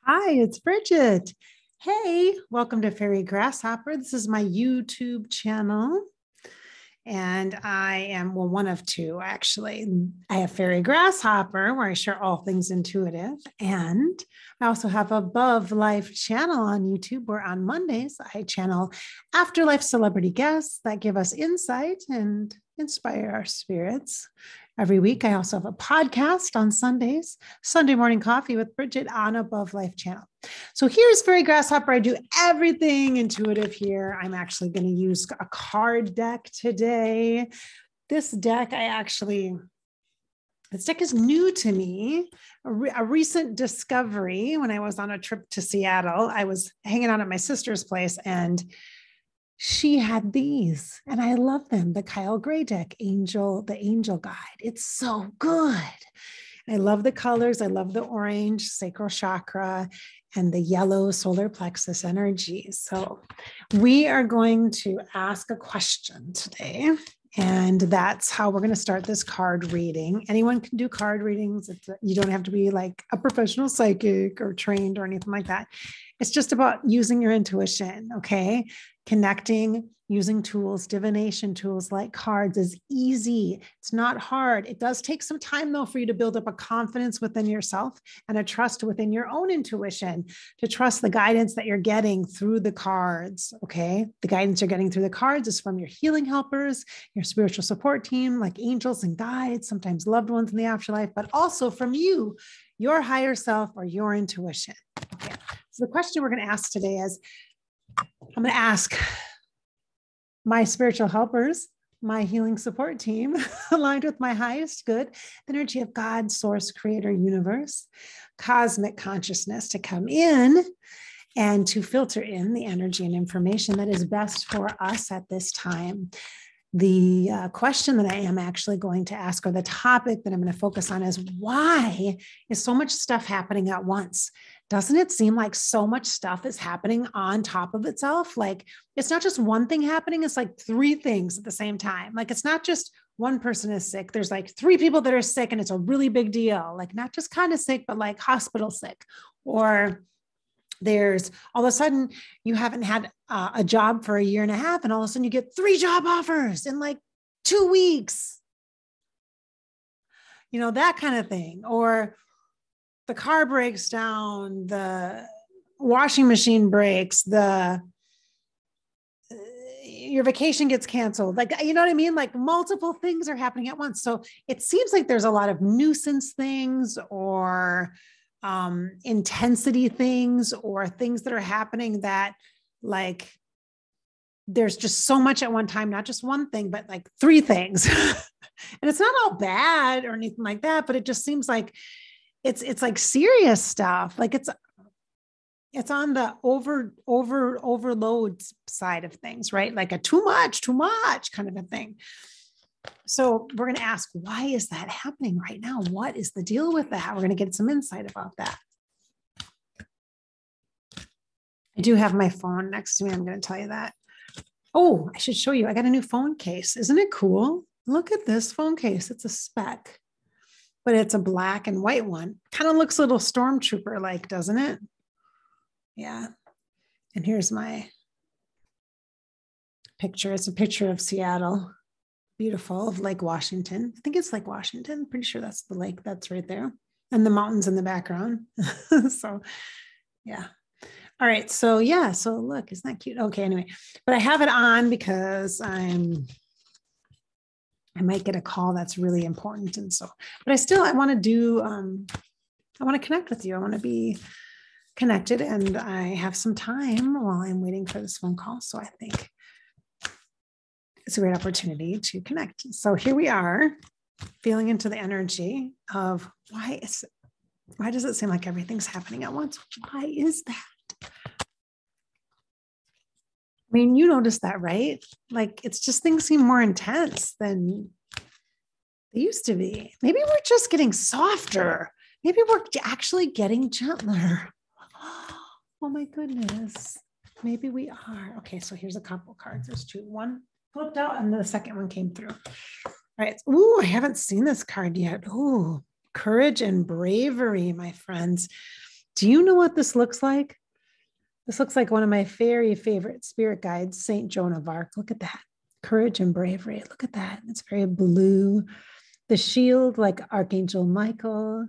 Hi, it's Bridget. Hey, welcome to Fairy Grasshopper. This is my YouTube channel. And I am, well, one of two actually. I have Fairy Grasshopper, where I share all things intuitive. And I also have Above Life channel on YouTube, where on Mondays I channel afterlife celebrity guests that give us insight and inspire our spirits. Every week, I also have a podcast on Sundays, Sunday Morning Coffee with Bridget on Above Life channel. So here's Fairy Grasshopper. I do everything intuitive here. I'm actually going to use a card deck today. This deck, this deck is new to me, a recent discovery. When I was on a trip to Seattle, I was hanging out at my sister's place and she had these and I love them. The Kyle Gray deck, the Angel Guide. It's so good. I love the colors. I love the orange sacral chakra and the yellow solar plexus energy. So we are going to ask a question today. And that's how we're going to start this card reading. Anyone can do card readings. You don't have to be like a professional psychic or trained or anything like that. It's just about using your intuition, okay? Connecting, using tools, divination tools like cards is easy. It's not hard. It does take some time though for you to build up a confidence within yourself and a trust within your own intuition, to trust the guidance that you're getting through the cards, okay? The guidance you're getting through the cards is from your healing helpers, your spiritual support team, like angels and guides, sometimes loved ones in the afterlife, but also from you, your higher self or your intuition. Okay. So the question we're going to ask today is, I'm going to ask my spiritual helpers, my healing support team, aligned with my highest good, the energy of God, source, creator, universe, cosmic consciousness, to come in and to filter in the energy and information that is best for us at this time. The question that I am actually going to ask, or the topic that I'm going to focus on, is why is so much stuff happening at once? Doesn't it seem like so much stuff is happening on top of itself? Like it's not just one thing happening, it's like three things at the same time. Like it's not just one person is sick. There's like three people that are sick and it's a really big deal. Like not just kind of sick, but like hospital sick. Or there's all of a sudden you haven't had a job for a year and a half, and all of a sudden you get 3 job offers in like 2 weeks, that kind of thing. Or the car breaks down, the washing machine breaks, your vacation gets canceled. Like, you know what I mean? Like multiple things are happening at once. So it seems like there's a lot of nuisance things or intensity things or things that are happening that like there's just so much at one time, not just one thing, but like 3 things. And it's not all bad or anything like that, but it just seems like it's like serious stuff. Like it's on the overload side of things, right? Like a too much kind of a thing. So we're going to ask, why is that happening right now? What is the deal with that? We're going to get some insight about that. I do have my phone next to me. I'm going to tell you that. Oh, I should show you. I got a new phone case. Isn't it cool? Look at this phone case. It's a spec, but it's a black and white one. Kind of looks a little stormtrooper-like, doesn't it? Yeah. And here's my picture. It's a picture of Seattle. Beautiful, of Lake Washington. I think it's Lake Washington. Pretty sure that's the lake that's right there. And the mountains in the background. So, yeah. All right. So, yeah. So look, isn't that cute? Okay. Anyway, but I have it on because I might get a call that's really important. And so, but I want to do, I want to connect with you. I want to be connected, and I have some time while I'm waiting for this phone call. So I think it's a great opportunity to connect. So here we are, feeling into the energy of why does it seem like everything's happening at once? Why is that? I mean, you notice that, right? Like it's just things seem more intense than they used to be. Maybe we're just getting softer. Maybe we're actually getting gentler. Oh my goodness. Maybe we are. Okay, so here's a couple cards. There's 2. One flipped out and the second one came through. All right. Ooh, I haven't seen this card yet. Ooh, courage and bravery, my friends. Do you know what this looks like? This looks like one of my very favorite spirit guides, Saint Joan of Arc. Look at that. Courage and bravery. Look at that. It's very blue. The shield, like Archangel Michael,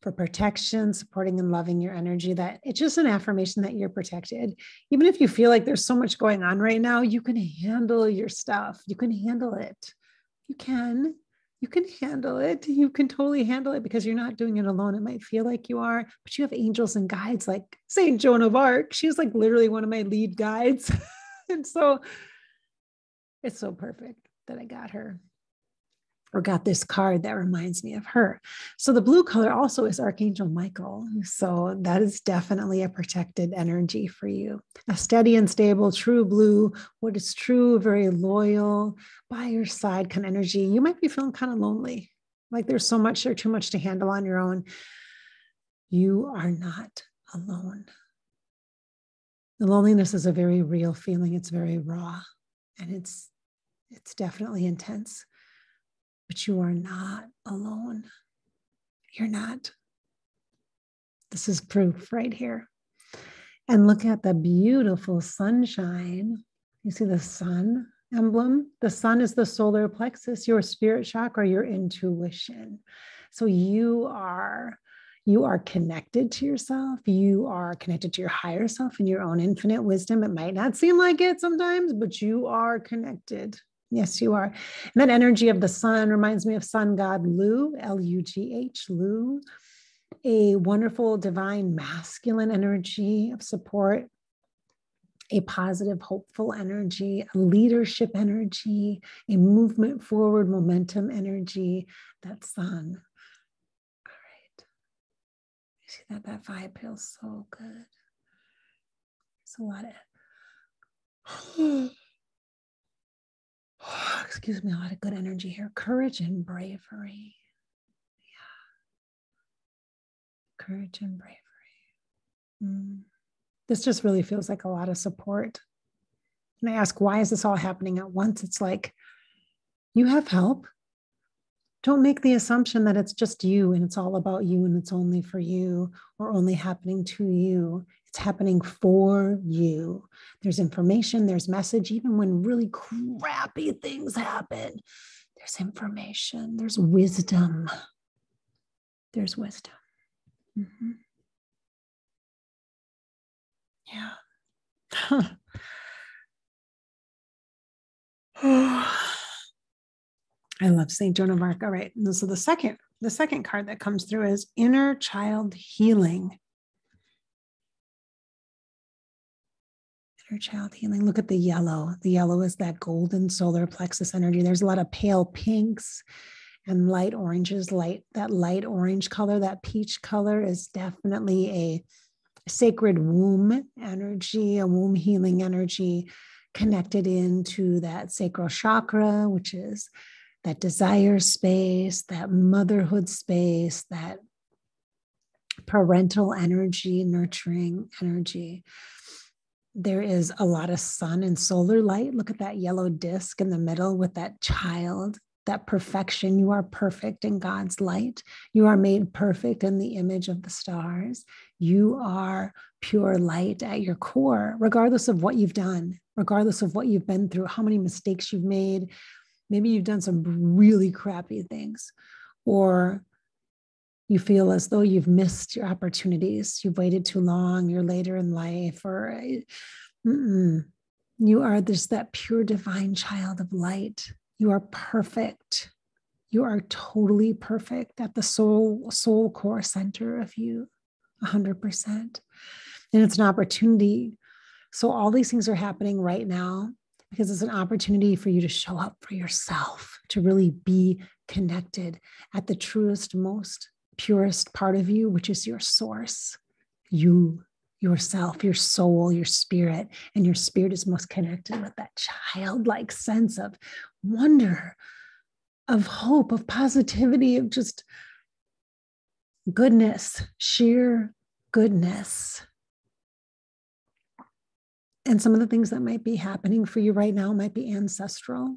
for protection, supporting and loving your energy. That it's just an affirmation that you're protected. Even if you feel like there's so much going on right now, you can handle your stuff. You can handle it. You can handle it. You can totally handle it because you're not doing it alone. It might feel like you are, but you have angels and guides like Saint Joan of Arc. She's like literally one of my lead guides. And so it's so perfect that I got her, or got this card that reminds me of her. So the blue color also is Archangel Michael. So that is definitely a protected energy for you. A steady and stable, true blue, what is true, very loyal, by your side kind of energy. You might be feeling kind of lonely, like there's so much or too much to handle on your own. You are not alone. The loneliness is a very real feeling. It's very raw, and it's definitely intense. But you are not alone. You're not. This is proof right here. And look at the beautiful sunshine. You see the sun emblem? The sun is the solar plexus, your spirit chakra, your intuition. So you are connected to yourself. You are connected to your higher self and your own infinite wisdom. It might not seem like it sometimes, but you are connected. Yes, you are. And that energy of the sun reminds me of sun god Lu, L-U-G-H, Lu, a wonderful divine masculine energy of support, a positive, hopeful energy, a leadership energy, a movement forward momentum energy, that sun. All right. You see that? That vibe feels so good. It's a lot of... excuse me, a lot of good energy here. Courage and bravery. Yeah. Courage and bravery. This just really feels like a lot of support. And I ask, why is this all happening at once? It's like, you have help. Don't make the assumption that it's just you and it's all about you and it's only for you or only happening to you. It's happening for you. There's information, there's message, even when really crappy things happen. There's information, there's wisdom. There's wisdom. Mm-hmm. Yeah. I love St. Joan of Arc. All right. And so the second card that comes through is inner child healing. Inner child healing. Look at the yellow. The yellow is that golden solar plexus energy. There's a lot of pale pinks and light oranges. That light orange color, that peach color is definitely a sacred womb energy, a womb healing energy connected into that sacral chakra, which is that desire space, that motherhood space, that parental energy, nurturing energy. There is a lot of sun and solar light. Look at that yellow disc in the middle with that child, that perfection. You are perfect in God's light. You are made perfect in the image of the stars. You are pure light at your core, regardless of what you've done, regardless of what you've been through, how many mistakes you've made. Maybe you've done some really crappy things, or you feel as though you've missed your opportunities. You've waited too long, you're later in life, or you are just that pure divine child of light. You are perfect. You are totally perfect at the soul core center of you, 100%. And it's an opportunity. So all these things are happening right now because it's an opportunity for you to show up for yourself, to really be connected at the truest, most purest part of you, which is your source, you, yourself, your soul, your spirit. And your spirit is most connected with that childlike sense of wonder, of hope, of positivity, of just goodness, sheer goodness. And some of the things that might be happening for you right now might be ancestral.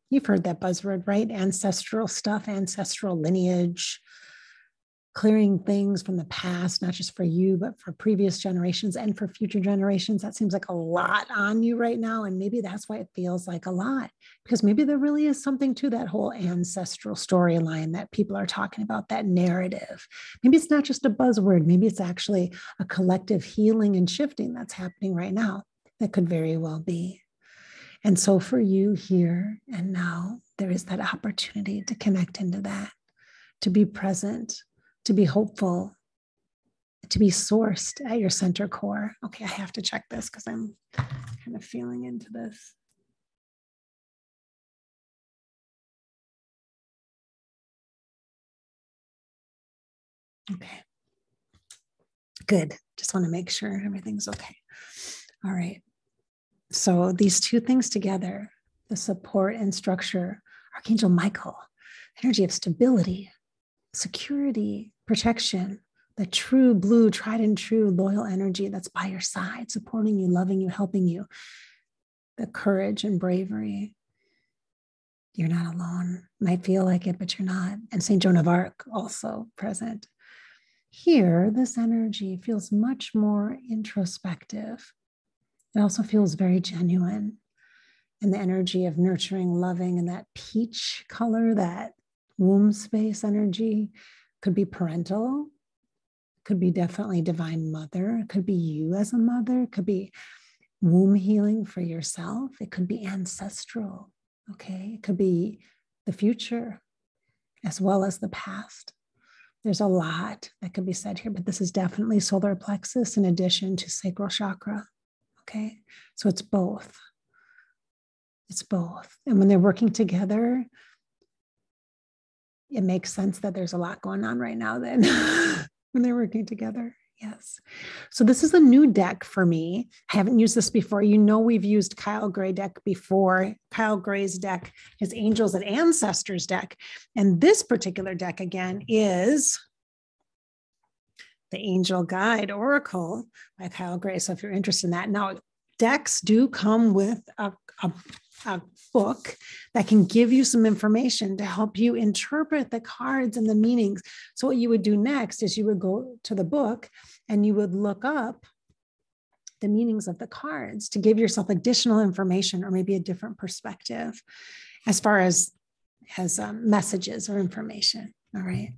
You've heard that buzzword, right? Ancestral stuff, ancestral lineage, clearing things from the past, not just for you, but for previous generations and for future generations. That seems like a lot on you right now. And maybe that's why it feels like a lot, because maybe there really is something to that whole ancestral storyline that people are talking about, that narrative. Maybe it's not just a buzzword. Maybe it's actually a collective healing and shifting that's happening right now. That could very well be. And so for you here and now, there is that opportunity to connect into that, to be present, to be hopeful, to be sourced at your center core. Okay, I have to check this because I'm kind of feeling into this. Okay, good. Just want to make sure everything's okay. All right. So these two things together, the support and structure, Archangel Michael, energy of stability, security, protection, the true blue, tried and true, loyal energy that's by your side, supporting you, loving you, helping you, the courage and bravery. You're not alone. Might feel like it, but you're not. And St. Joan of Arc also present. Here, this energy feels much more introspective. It also feels very genuine. And the energy of nurturing, loving, and that peach color, that womb space energy, could be parental, could be definitely divine mother, it could be you as a mother, it could be womb healing for yourself, it could be ancestral, okay? It could be the future as well as the past. There's a lot that could be said here, but this is definitely solar plexus in addition to sacral chakra, okay? So it's both. It's both. And when they're working together, it makes sense that there's a lot going on right now then when they're working together. Yes. So this is a new deck for me. I haven't used this before. You know, we've used Kyle Gray deck before. Kyle Gray's deck, his Angels and Ancestors deck. And this particular deck again is the Angel Guide Oracle by Kyle Gray. So if you're interested in that. Now, decks do come with a book that can give you some information to help you interpret the cards and the meanings. So what you would do next is you would go to the book and you would look up the meanings of the cards to give yourself additional information or maybe a different perspective as far as messages or information. All right.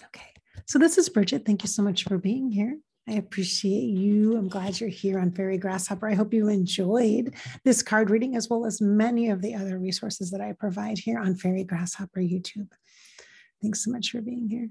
Okay. So this is Bridget. Thank you so much for being here. I appreciate you. I'm glad you're here on Fairy Grasshopper. I hope you enjoyed this card reading as well as many of the other resources that I provide here on Fairy Grasshopper YouTube. Thanks so much for being here.